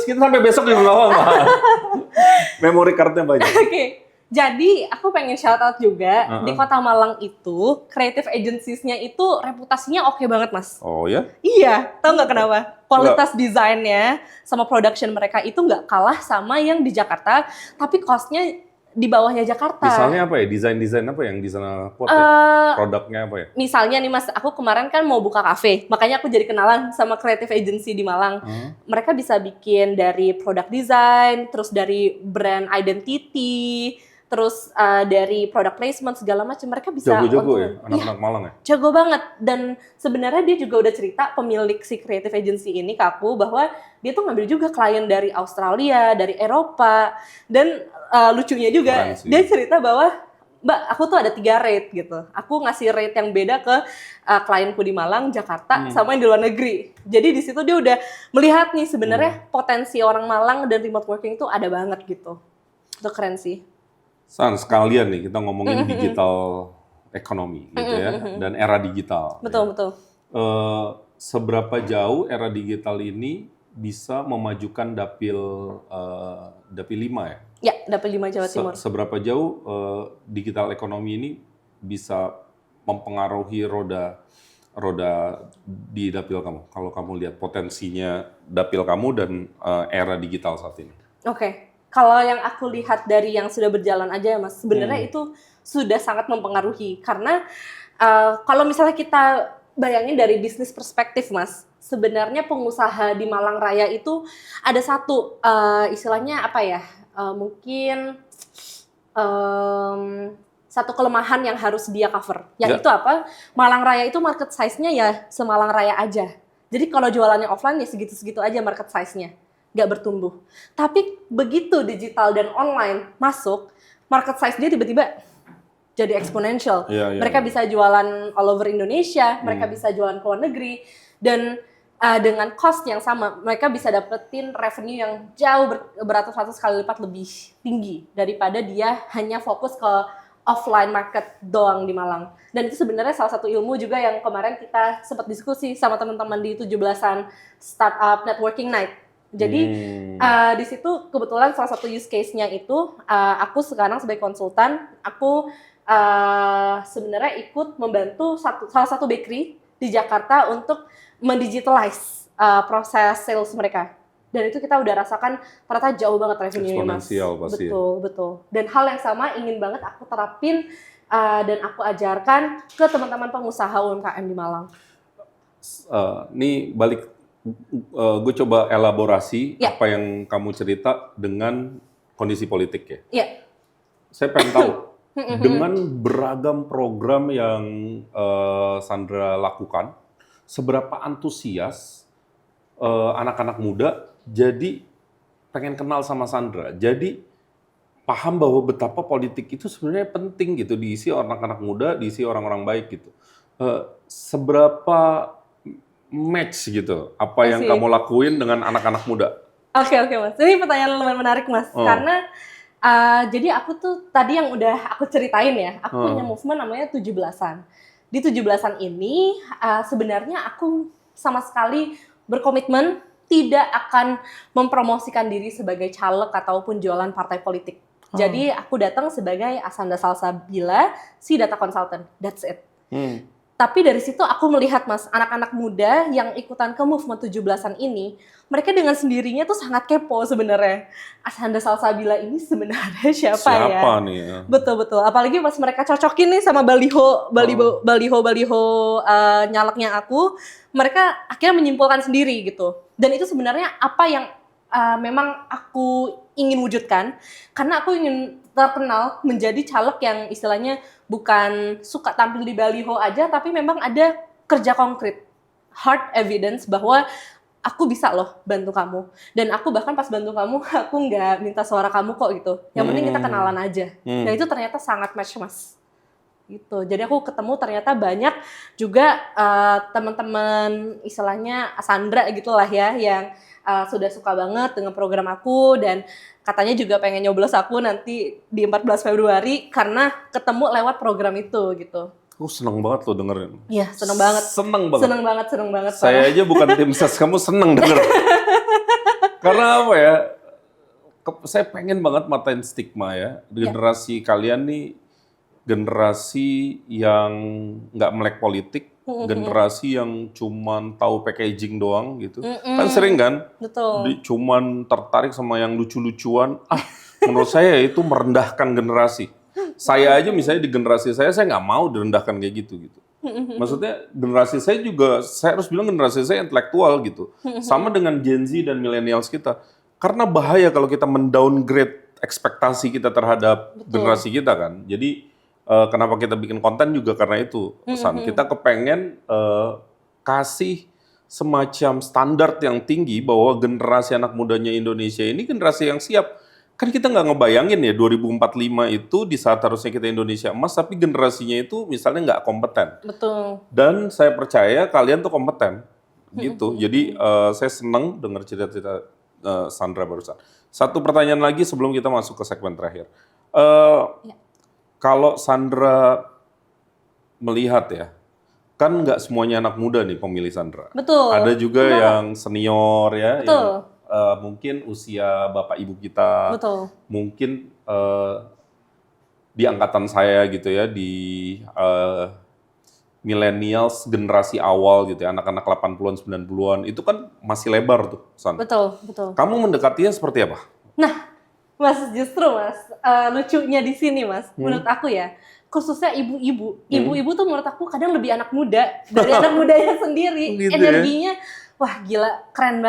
kita sampai besok juga nggak apa-apa. Memory cardnya banyak. Oke. Jadi, aku pengen shout out juga, di Kota Malang itu, creative agencies-nya itu reputasinya oke banget, Mas. Oh ya? Iya, tau nggak kenapa? Kualitas desainnya sama production mereka itu nggak kalah sama yang di Jakarta, tapi cost-nya di bawahnya Jakarta. Misalnya apa ya? Desain-desain apa yang di sana kuat ya? Produknya apa ya? Misalnya nih Mas, aku kemarin kan mau buka cafe, makanya aku jadi kenalan sama creative agency di Malang. Mereka bisa bikin dari product design, terus dari brand identity, terus dari product placement segala macam. Mereka bisa Jago-jago ya, anak-anak Malang ya? Jago banget. Dan sebenarnya dia juga udah cerita, pemilik si creative agency ini ke aku, bahwa dia tuh ngambil juga klien dari Australia, dari Eropa, dan lucunya juga dia cerita bahwa Mbak, aku tuh ada 3 rate gitu. Aku ngasih rate yang beda ke klienku di Malang, Jakarta, sama yang di luar negeri. Jadi di situ dia udah melihat nih sebenarnya potensi orang Malang dan remote working itu ada banget gitu. Itu keren sih. San, sekalian nih kita ngomongin digital ekonomi gitu ya, dan era digital. Betul. Seberapa jauh era digital ini bisa memajukan dapil 5 ya? Ya, dapil 5 Jawa Timur. Seberapa jauh digital ekonomi ini bisa mempengaruhi roda di dapil kamu? Kalau kamu lihat potensinya dapil kamu dan era digital saat ini. Oke. Kalau yang aku lihat dari yang sudah berjalan aja ya Mas, sebenarnya itu sudah sangat mempengaruhi. Karena kalau misalnya kita bayangin dari bisnis perspektif Mas, sebenarnya pengusaha di Malang Raya itu ada satu, istilahnya apa ya, mungkin satu kelemahan yang harus dia cover. Yang itu apa? Malang Raya itu market size-nya ya se-Malang Raya aja. Jadi kalau jualannya offline ya segitu-segitu aja market size-nya. Nggak bertumbuh. Tapi begitu digital dan online masuk, market size dia tiba-tiba jadi exponential. Mereka bisa jualan all over Indonesia, mereka bisa jualan ke luar negeri, dan dengan cost yang sama, mereka bisa dapetin revenue yang jauh beratus-ratus kali lipat lebih tinggi daripada dia hanya fokus ke offline market doang di Malang. Dan itu sebenarnya salah satu ilmu juga yang kemarin kita sempat diskusi sama teman-teman di 17-an Startup Networking Night. Jadi di situ kebetulan salah satu use case-nya itu aku sekarang sebagai konsultan, aku sebenarnya ikut membantu salah satu bakery di Jakarta untuk mendigitalize proses sales mereka. Dan itu kita udah rasakan ternyata jauh banget revenue-nya Mas. Eksponensial pasti. Betul. Dan hal yang sama ingin banget aku terapin dan aku ajarkan ke teman-teman pengusaha UMKM di Malang. Nih balik, gue coba elaborasi apa yang kamu cerita dengan kondisi politik ya. Iya. Saya pengen tahu, dengan beragam program yang Sandra lakukan, seberapa antusias anak-anak muda jadi pengen kenal sama Sandra. Jadi paham bahwa betapa politik itu sebenarnya penting gitu, diisi anak-anak muda, diisi orang-orang baik gitu. Seberapa match gitu apa yang Asik. kamu lakuin dengan anak-anak muda? Oke Mas. Ini pertanyaan lumayan menarik Mas. Karena jadi aku tuh tadi yang udah aku ceritain ya, aku punya movement namanya 17-an. Di 17-an ini sebenarnya aku sama sekali berkomitmen tidak akan mempromosikan diri sebagai caleg ataupun jualan partai politik. Jadi aku datang sebagai Asanda Salsabila, si data consultant. That's it. Tapi dari situ aku melihat Mas, anak-anak muda yang ikutan ke movement 17-an ini, mereka dengan sendirinya tuh sangat kepo sebenarnya. Asanda Salsabila ini sebenarnya siapa ya? Siapa nih ya? Betul. Apalagi pas mereka cocokin nih sama baliho nyaleknya aku, mereka akhirnya menyimpulkan sendiri gitu. Dan itu sebenarnya apa yang memang aku ingin wujudkan, karena aku ingin terkenal menjadi caleg yang istilahnya bukan suka tampil di baliho aja, tapi memang ada kerja konkret, hard evidence bahwa aku bisa loh bantu kamu. Dan aku bahkan pas bantu kamu, aku nggak minta suara kamu kok gitu. Yang penting kita kenalan aja. Nah itu ternyata sangat match Mas. Gitu. Jadi aku ketemu ternyata banyak juga teman-teman istilahnya Sandra gitulah ya, yang sudah suka banget dengan program aku dan katanya juga pengen nyoblos aku nanti di 14 Februari karena ketemu lewat program itu gitu. Aku seneng banget lo dengerin. Iya, seneng banget. Seneng banget. Saya aja bukan tim ses, kamu seneng denger. Karena apa ya, saya pengen banget matain stigma ya. Generasi kalian nih, generasi yang nggak melek politik, generasi yang cuman tahu packaging doang gitu. Kan sering kan? Betul. Cuman tertarik sama yang lucu-lucuan. Menurut saya itu merendahkan generasi. Saya aja misalnya di generasi saya nggak mau direndahkan kayak gitu. Maksudnya generasi saya juga, saya harus bilang generasi saya intelektual gitu. Sama dengan Gen Z dan millennials kita. Karena bahaya kalau kita mendowngrade ekspektasi kita terhadap generasi kita kan. Jadi kenapa kita bikin konten juga karena itu, San. Kita kepengen kasih semacam standar yang tinggi bahwa generasi anak mudanya Indonesia ini generasi yang siap. Kan kita nggak ngebayangin ya 2045 itu di saat harusnya kita Indonesia emas, tapi generasinya itu misalnya nggak kompeten. Betul. Dan saya percaya kalian tuh kompeten, gitu. Jadi saya senang dengar cerita-cerita Sandra barusan. Satu pertanyaan lagi sebelum kita masuk ke segmen terakhir. Kalau Sandra melihat ya, kan nggak semuanya anak muda nih pemilih Sandra. Betul. Ada juga yang senior ya, Betul. yang mungkin usia bapak ibu kita. Betul. Mungkin di angkatan saya gitu ya, di millennials generasi awal gitu ya, anak-anak 80-an 90-an, itu kan masih lebar tuh, San. Betul. Kamu mendekatinya seperti apa? Nah, Mas, justru Mas, lucunya di sini Mas, menurut aku ya, khususnya ibu-ibu tuh menurut aku kadang lebih anak muda dari anak mudanya sendiri. Gitu energinya, wah gila, keren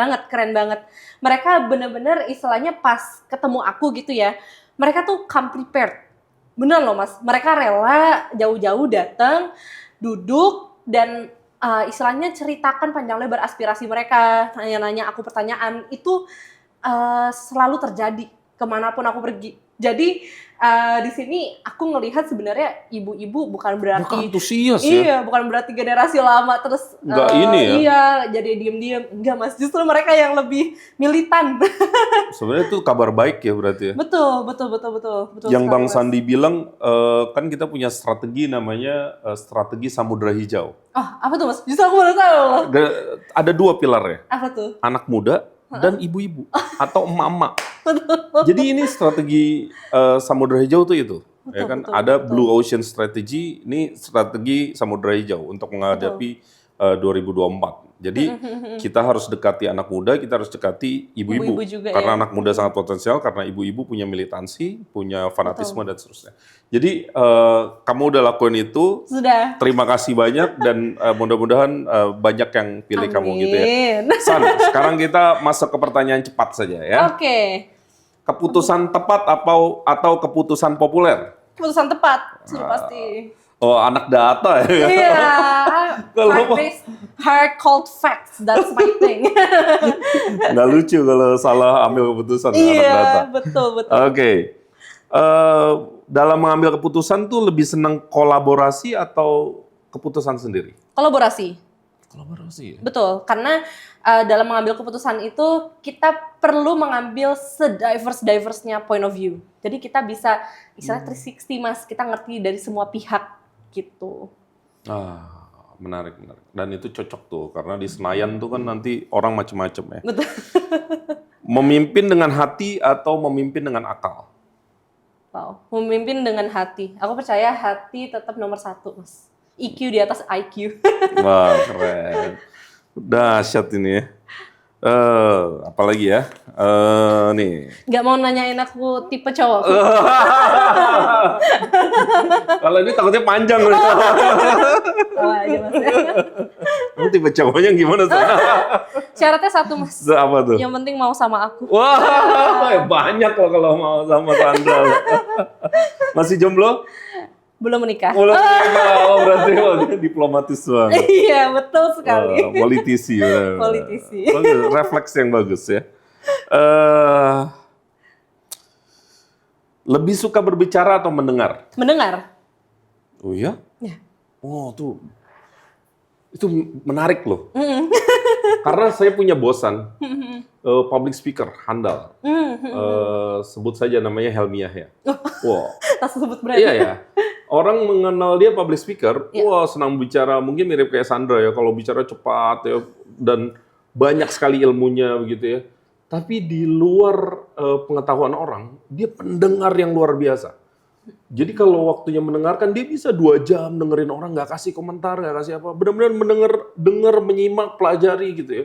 banget. Mereka bener-bener istilahnya pas ketemu aku gitu ya, mereka tuh come prepared. Bener loh Mas, mereka rela jauh-jauh datang, duduk, dan istilahnya ceritakan panjang lebar aspirasi mereka, nanya-nanya aku pertanyaan, itu selalu terjadi kemanapun aku pergi. Jadi di sini aku ngelihat sebenarnya ibu-ibu bukan berarti mereka antusias ya. Iya, bukan berarti generasi lama terus iya jadi diem-diem. Enggak Mas, justru mereka yang lebih militan. Sebenarnya itu kabar baik ya berarti ya. Betul. Yang Bang Sandi bilang kan kita punya strategi namanya strategi Samudra Hijau. Oh, apa tuh Mas? Justru aku baru tahu loh. Ada dua pilar ya. Apa tuh? Anak muda dan ibu-ibu atau emak-emak. Jadi ini strategi Samudra Hijau tuh itu. Ya kan ada Blue Ocean Strategy, ini strategi Samudra Hijau untuk menghadapi 2024. Jadi kita harus dekati anak muda, kita harus dekati ibu-ibu karena anak muda sangat potensial, karena ibu-ibu punya militansi, punya fanatisme dan seterusnya. Jadi kamu udah lakuin itu. Sudah. Terima kasih banyak dan mudah-mudahan banyak yang pilih kamu gitu ya. San, sekarang kita masuk ke pertanyaan cepat saja ya. Oke. Keputusan tepat atau keputusan populer? Keputusan tepat, sudah pasti. Oh, anak data ya. Iya, Kalau fact-based, hard cold facts, that's my thing. nggak lucu kalau salah ambil keputusan anak Iya, data. betul. Oke. Dalam mengambil keputusan tuh lebih senang kolaborasi atau keputusan sendiri? Kolaborasi. Kolaborasi ya? Betul, karena dalam mengambil keputusan itu kita perlu mengambil se-diverse-nya point of view. Jadi kita bisa istilah 360 Mas, kita ngerti dari semua pihak gitu. Menarik. Dan itu cocok tuh, karena di Senayan tuh kan nanti orang macam-macam ya. Betul. Memimpin dengan hati atau memimpin dengan akal? Wow, memimpin dengan hati. Aku percaya hati tetap nomor 1, Mas. EQ di atas IQ. Wah, keren. Dahsyat ini ya. Apalagi ya? Nih. Nggak mau nanyain aku tipe cowok. Kalau ini takutnya panjang. Wah, iya, Mas. Kamu tipe cowoknya gimana sih? Syaratnya 1, Mas. Apa tuh? Yang penting mau sama aku. Wah, banyak loh kalau mau sama Sandra. Masih jomblo? Belum menikah. Belum menikah. Oh, berarti dia diplomatis banget. Iya, betul sekali. Politisi. Ya. Politisi. Bagus, refleks yang bagus ya. Lebih suka berbicara atau mendengar? Mendengar. Oh iya? Ya. Oh tuh, itu menarik loh. Karena saya punya bosan, public speaker handal. Sebut saja namanya Helmiah ya. Wow. Langsung sebut brand. Iya ya. Orang mengenal dia public speaker, Ya. wah senang bicara, mungkin mirip kayak Sandra ya, kalau bicara cepat ya, dan banyak sekali ilmunya begitu ya. Tapi di luar pengetahuan orang, dia pendengar yang luar biasa. Jadi kalau waktunya mendengarkan, dia bisa 2 jam dengerin orang, nggak kasih komentar, nggak kasih apa. Benar-benar dengar, menyimak, pelajari gitu ya.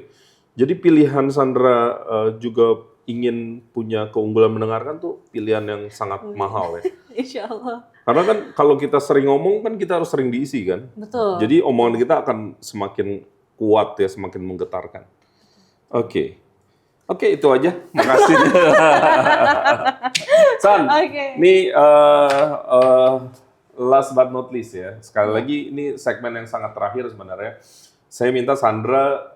Jadi pilihan Sandra juga ingin punya keunggulan mendengarkan tuh pilihan yang sangat mahal ya. Insya Allah. Karena kan kalau kita sering ngomong kan kita harus sering diisi kan. Betul. Jadi omongan kita akan semakin kuat ya, semakin menggetarkan. Oke, itu aja. Makasih. San, ini last but not least ya. Sekali lagi ini segmen yang sangat terakhir sebenarnya. Saya minta Sandra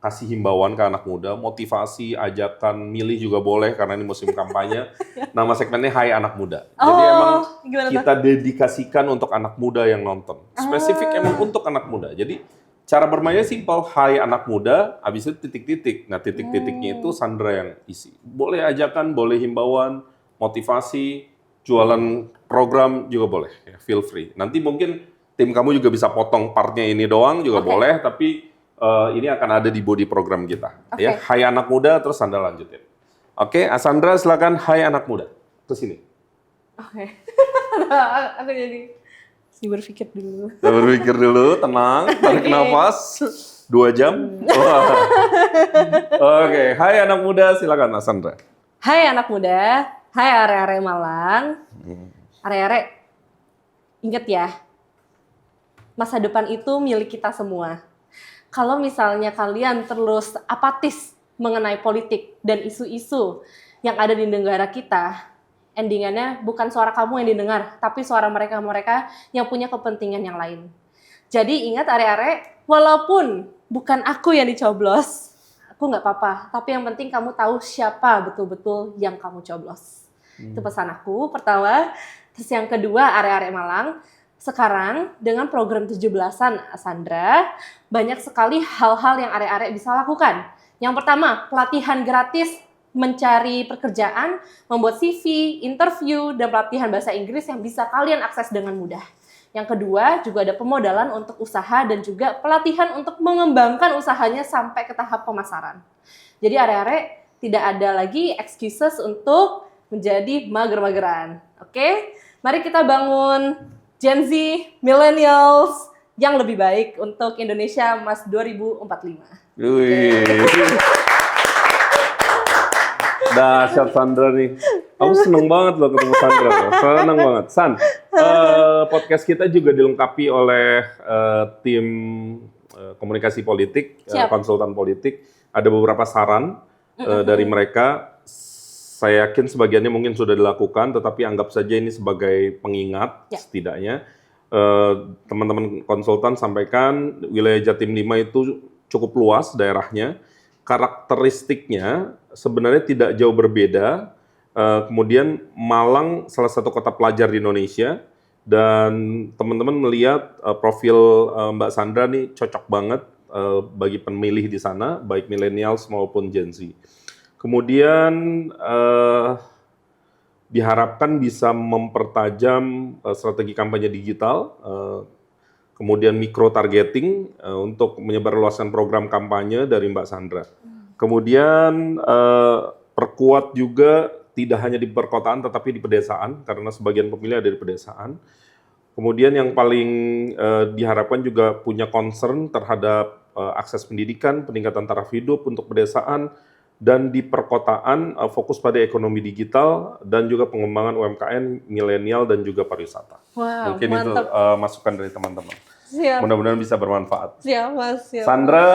kasih himbauan ke anak muda, motivasi, ajakan, milih juga boleh karena ini musim kampanye. Nama segmennya Hai Anak Muda. Jadi emang kita dedikasikan untuk anak muda yang nonton. Spesifik emang untuk anak muda. Jadi cara bermainnya simpel, Hai Anak Muda, habis itu titik-titik. Nah titik-titiknya itu Sandra yang isi. Boleh ajakan, boleh himbauan, motivasi, jualan program juga boleh. Ya, feel free. Nanti mungkin tim kamu juga bisa potong partnya ini doang juga boleh, tapi ini akan ada di body program kita. Ya, Hai Anak Muda, terus Sandra lanjutin. Oke, Sandra silakan Hai Anak Muda. Ke sini. Oke. Aku jadi berpikir dulu. Berpikir dulu, tenang, tarik nafas. 2 jam. Oke, Hai Anak Muda, silakan Sandra. Hai anak muda, hai are-are Malang. Are-are, ingat ya, masa depan itu milik kita semua. Kalau misalnya kalian terus apatis mengenai politik dan isu-isu yang ada di negara kita, endingannya bukan suara kamu yang didengar, tapi suara mereka-mereka yang punya kepentingan yang lain. Jadi ingat are-are, walaupun bukan aku yang dicoblos, aku nggak apa-apa, tapi yang penting kamu tahu siapa betul-betul yang kamu coblos. Itu pesan aku, pertama. Terus yang kedua, are-are Malang, sekarang dengan program 17-an Sandra, banyak sekali hal-hal yang are-are bisa lakukan. Yang pertama, pelatihan gratis mencari pekerjaan, membuat CV, interview, dan pelatihan bahasa Inggris yang bisa kalian akses dengan mudah. Yang kedua, juga ada pemodalan untuk usaha dan juga pelatihan untuk mengembangkan usahanya sampai ke tahap pemasaran. Jadi are-are tidak ada lagi excuses untuk menjadi mager-mageran. Oke? Mari kita bangun Gen Z, Millennials yang lebih baik untuk Indonesia Mas 2045. Wih. Dahsyat Sandra nih. Aku seneng banget loh ketemu Sandra. Seneng banget. San, podcast kita juga dilengkapi oleh tim komunikasi politik, konsultan politik. Ada beberapa saran dari mereka. Saya yakin sebagiannya mungkin sudah dilakukan, tetapi anggap saja ini sebagai pengingat setidaknya. Teman-teman konsultan sampaikan wilayah Jatim 5 itu cukup luas daerahnya. Karakteristiknya sebenarnya tidak jauh berbeda. Kemudian Malang salah satu kota pelajar di Indonesia, dan teman-teman melihat profil Mbak Sandra nih cocok banget bagi pemilih di sana, baik millennials maupun Gen Z. Kemudian diharapkan bisa mempertajam strategi kampanye digital, kemudian micro targeting untuk menyebarluaskan program kampanye dari Mbak Sandra. Kemudian perkuat juga tidak hanya di perkotaan tetapi di pedesaan, karena sebagian pemilih ada di pedesaan. Kemudian yang paling diharapkan juga punya concern terhadap akses pendidikan, peningkatan taraf hidup untuk pedesaan, dan di perkotaan fokus pada ekonomi digital dan juga pengembangan UMKM, milenial dan juga pariwisata. Wow, mungkin mantap. Itu masukan dari teman-teman. Siap. Mudah-mudahan bisa bermanfaat. Siap, Mas. Siap. Sandra,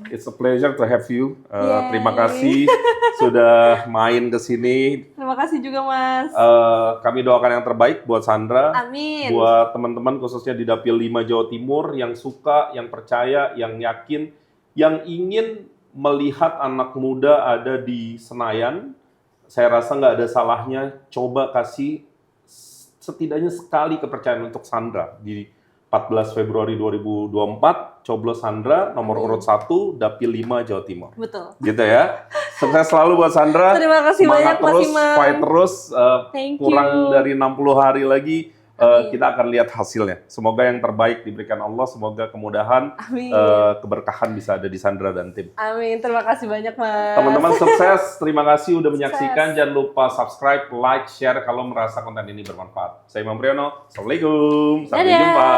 it's a pleasure to have you. Terima kasih sudah main ke sini. Terima kasih juga, Mas. Kami doakan yang terbaik buat Sandra. Amin. Buat teman-teman khususnya di Dapil 5 Jawa Timur yang suka, yang percaya, yang yakin, yang ingin melihat anak muda ada di Senayan, saya rasa nggak ada salahnya coba kasih setidaknya sekali kepercayaan untuk Sandra. Di 14 Februari 2024, coblos Sandra, nomor urut 1, Dapil 5 Jawa Timur. Betul. Gitu ya. Sukses selalu buat Sandra. Terima kasih banyak, Mas terus, Imam. fight terus. Thank kurang you. dari 60 hari lagi. Kita akan lihat hasilnya. Semoga yang terbaik diberikan Allah. Semoga kemudahan, keberkahan bisa ada di Sandra dan tim. Amin. Terima kasih banyak, Mas. Teman-teman sukses. Terima kasih udah menyaksikan. Jangan lupa subscribe, like, share kalau merasa konten ini bermanfaat. Saya Imam Priyono. Assalamualaikum. Sampai Dadah. jumpa.